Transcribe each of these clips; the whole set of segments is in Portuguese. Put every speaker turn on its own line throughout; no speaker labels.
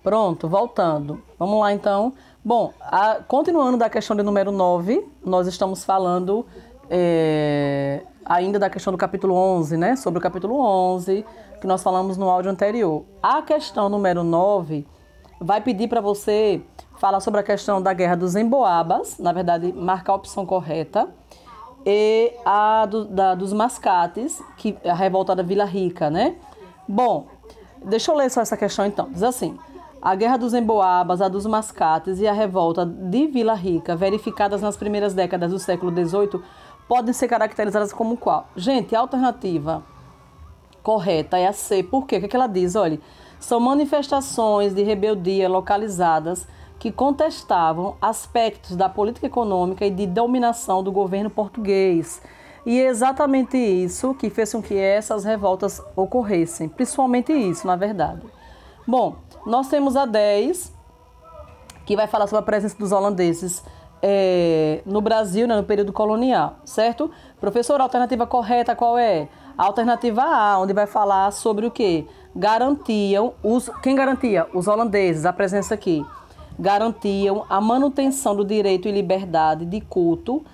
Pronto, voltando. Vamos lá, então. Bom, continuando da questão de número 9, nós estamos falando ainda da questão do capítulo 11, né? Sobre o capítulo 11, que nós falamos no áudio anterior. A questão número 9 vai pedir para você falar sobre a questão da Guerra dos Emboabas, na verdade, marcar a opção correta, e dos Mascates, que é a revolta da Vila Rica, né? Bom, deixa eu ler só essa questão então. Diz assim: a Guerra dos Emboabas, a dos Mascates e a revolta de Vila Rica, verificadas nas primeiras décadas do século XVIII, podem ser caracterizadas como qual? Gente, a alternativa correta é a C. Por quê? O que é que ela diz? Olha, são manifestações de rebeldia localizadas que contestavam aspectos da política econômica e de dominação do governo português. E é exatamente isso que fez com que essas revoltas ocorressem. Principalmente isso, na verdade. Bom, nós temos a 10, que vai falar sobre a presença dos holandeses no Brasil, né, no período colonial, certo? Professor, a alternativa correta qual é? A alternativa A, onde vai falar sobre o quê? Quem garantia? Os holandeses, a presença aqui. Garantiam a manutenção do direito e liberdade de culto,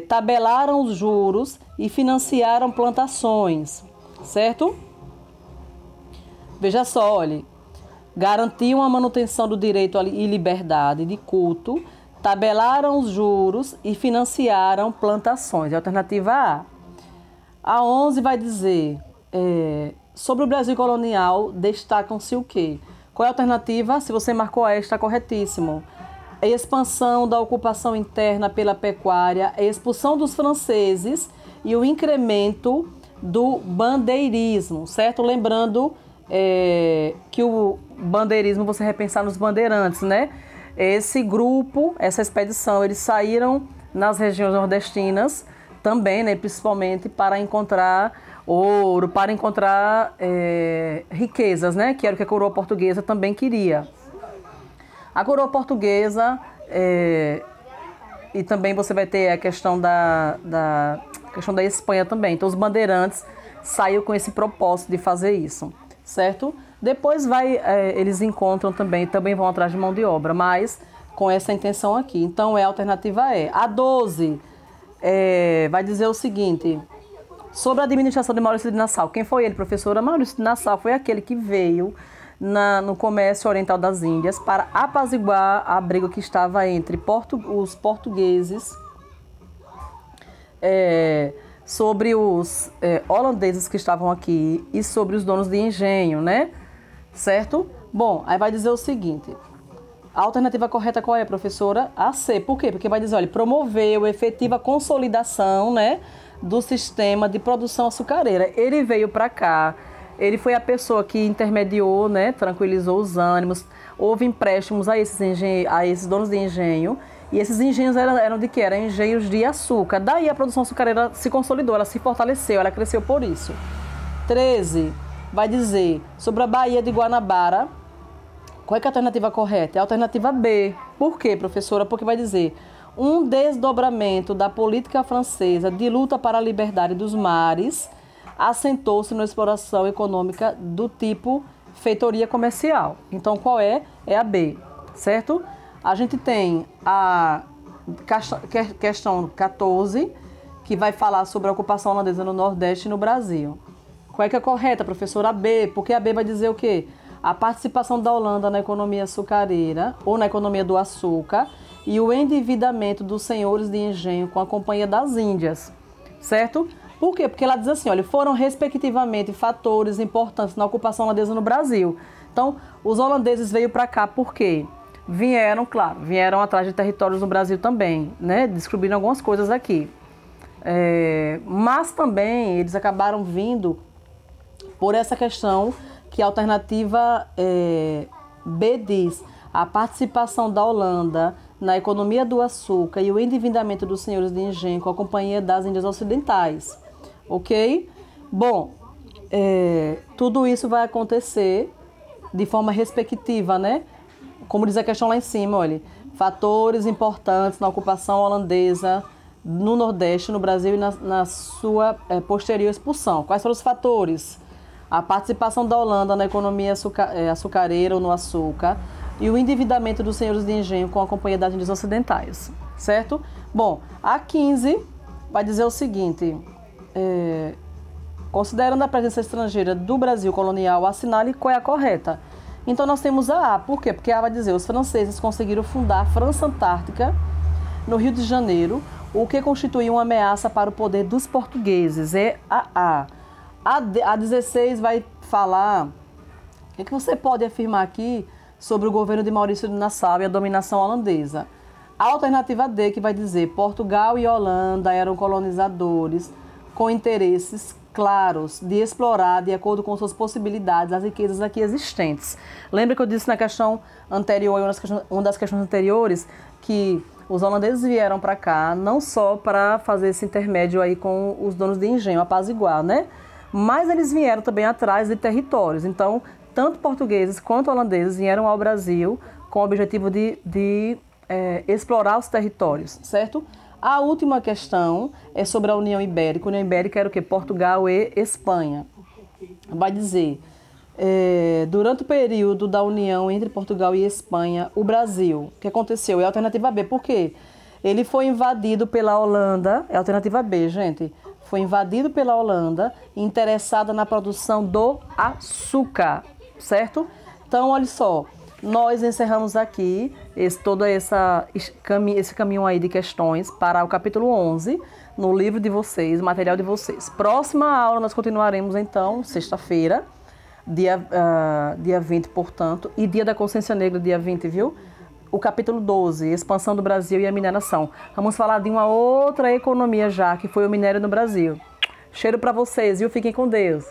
tabelaram os juros e financiaram plantações, certo? Veja só, olha, garantiam a manutenção do direito e liberdade de culto, tabelaram os juros e financiaram plantações. É a alternativa A. A 11 vai dizer, sobre o Brasil colonial, destacam-se o quê? Qual é a alternativa? Se você marcou esta, está corretíssimo. A expansão da ocupação interna pela pecuária, a expulsão dos franceses e o incremento do bandeirismo, certo? Lembrando que o bandeirismo, você repensar nos bandeirantes, né? Esse grupo, essa expedição, eles saíram nas regiões nordestinas também, né? Principalmente para encontrar ouro, para encontrar riquezas, né? Que era o que a coroa portuguesa também queria. A coroa portuguesa, e também você vai ter a questão da questão da Espanha também. Então, os bandeirantes saíram com esse propósito de fazer isso, certo? Depois eles encontram também vão atrás de mão de obra, mas com essa intenção aqui. Então, a alternativa é. A 12 vai dizer o seguinte: sobre a administração de Maurício de Nassau. Quem foi ele, professora? Maurício de Nassau foi aquele que veio no comércio oriental das Índias para apaziguar a briga que estava entre os portugueses sobre os holandeses que estavam aqui e sobre os donos de engenho, né? Certo? Bom, aí vai dizer o seguinte: a alternativa correta qual é, professora? A C. Por quê? Porque vai dizer, olha, promoveu efetiva consolidação, né, do sistema de produção açucareira. Ele veio para cá, ele foi a pessoa que intermediou, né, tranquilizou os ânimos, houve empréstimos a esses donos de engenho, e esses engenhos eram de quê? Eram engenhos de açúcar. Daí a produção açucareira se consolidou, ela se fortaleceu, ela cresceu por isso. 13 vai dizer sobre a Baía de Guanabara. Qual é a alternativa correta? É a alternativa B. Por quê, professora? Porque vai dizer um desdobramento da política francesa de luta para a liberdade dos mares assentou-se na exploração econômica do tipo feitoria comercial. Então, qual é? É a B, certo? A gente tem a questão 14, que vai falar sobre a ocupação holandesa no Nordeste e no Brasil. Qual é que é a correta, professora? A B, porque a B vai dizer o quê? A participação da Holanda na economia açucareira, ou na economia do açúcar, e o endividamento dos senhores de engenho com a Companhia das Índias, certo? Por quê? Porque ela diz assim, olha, foram respectivamente fatores importantes na ocupação holandesa no Brasil. Então, os holandeses veio para cá por quê? Vieram atrás de territórios no Brasil também, né? Descobriram algumas coisas aqui. Mas também eles acabaram vindo por essa questão que a alternativa B diz, a participação da Holanda na economia do açúcar e o endividamento dos senhores de engenho com a Companhia das Índias Ocidentais. Ok? Bom, tudo isso vai acontecer de forma respectiva, né? Como diz a questão lá em cima, olha, fatores importantes na ocupação holandesa no Nordeste, no Brasil e na sua posterior expulsão. Quais foram os fatores? a participação da Holanda na economia açucareira ou no açúcar e o endividamento dos senhores de engenho com a Companhia das Índias Ocidentais, certo? Bom, a 15 vai dizer o seguinte, considerando a presença estrangeira do Brasil colonial, assinale qual é a correta. Então nós temos a A, por quê? Porque a vai dizer, os franceses conseguiram fundar a França Antártica no Rio de Janeiro, o que constituiu uma ameaça para o poder dos portugueses, é a A. A 16 vai falar, o que você pode afirmar aqui sobre o governo de Maurício de Nassau e a dominação holandesa? A alternativa D, que vai dizer, Portugal e Holanda eram colonizadores com interesses claros de explorar, de acordo com suas possibilidades, as riquezas aqui existentes. Lembra que eu disse na questão anterior, uma das questões anteriores, que os holandeses vieram para cá não só para fazer esse intermédio aí com os donos de engenho, apaziguar, né? Mas eles vieram também atrás de territórios. Então, tanto portugueses quanto holandeses vieram ao Brasil com o objetivo de explorar os territórios, certo? A última questão é sobre a União Ibérica. A União Ibérica era o quê? Portugal e Espanha. Vai dizer, durante o período da união entre Portugal e Espanha, o Brasil, o que aconteceu? É a alternativa B. Por quê? Ele foi invadido pela Holanda, é a alternativa B, gente. Foi invadido pela Holanda, interessada na produção do açúcar, certo? Então, olha só. Nós encerramos aqui todo esse caminho aí de questões para o capítulo 11, no livro de vocês, material de vocês. Próxima aula nós continuaremos então, sexta-feira, dia 20, portanto, e dia da Consciência Negra, dia 20, viu? O capítulo 12, expansão do Brasil e a mineração. Vamos falar de uma outra economia já, que foi o minério no Brasil. Cheiro para vocês, viu? Fiquem com Deus.